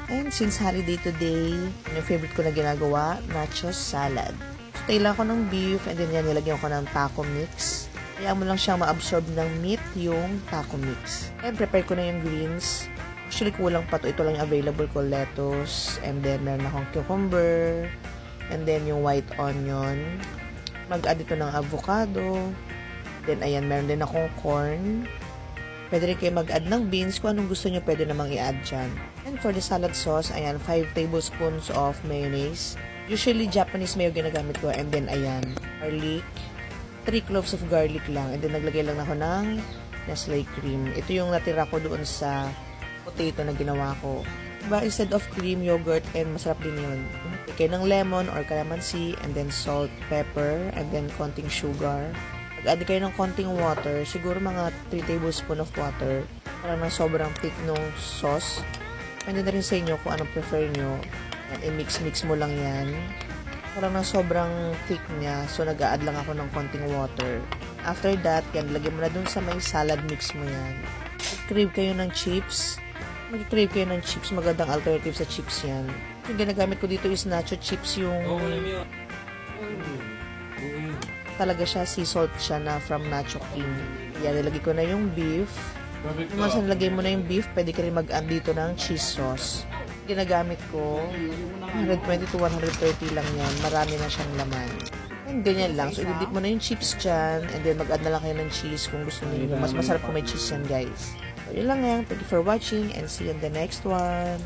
And since holiday today, yung favorite ko na ginagawa, nachos salad. So, taila ko ng beef and then yan, nilagyan ko ng taco mix. Kaya mo lang siyang ma-absorb ng meat yung taco mix. And prepare ko na yung greens. Actually, kulang pa to. Ito lang yung available ko, lettuce. And then, meron akong cucumber. And then, yung white onion. Mag-add ito ng avocado. Then, ayan, meron din akong corn. Pwede rin kayo mag-add ng beans. Kung anong gusto nyo, pwede namang i-add dyan. And for the salad sauce, ayan, 5 tablespoons of mayonnaise. Usually, Japanese mayo ginagamit ko. And then, ayan, garlic. 3 cloves of garlic lang. And then, naglagay lang ako ng Nestle cream. Ito yung natira ko doon sa potato na ginawa ko. Diba, instead of cream, yogurt, and masarap din yun. Okay, ng lemon or calamansi, and then salt, pepper, and then konting sugar. Mag-add kayo ng konting water, siguro mga 3 tablespoon of water para ng sobrang thick nung sauce. Pwede na rin sa inyo kung anong prefer nyo. And i-mix-mix mo lang yan. Para ng sobrang thick niya, so nag-add lang ako ng konting water. After that, yan, lagyan mo na dun sa may salad mix mo yan. Mag-crave kayo ng chips. Mag-crave kayo ng chips, magandang alternative sa chips yan. Yung ginagamit ko dito is nacho chips yung... Talaga siya, sea salt siya na from Nacho King. Yan, nilagay ko na yung beef. Kung mas nilagay mo na yung beef, pwede ka rin mag-add dito ng cheese sauce. Ginagamit ko, 120 to 130 lang yan. Marami na siyang laman. And ganyan lang. So, i-dip mo na yung chips dyan. And then, mag-add na lang kayo ng cheese kung gusto niyo. Mas masarap kung may cheese yan, guys. So, yun lang yan. Thank you for watching and see you in the next one.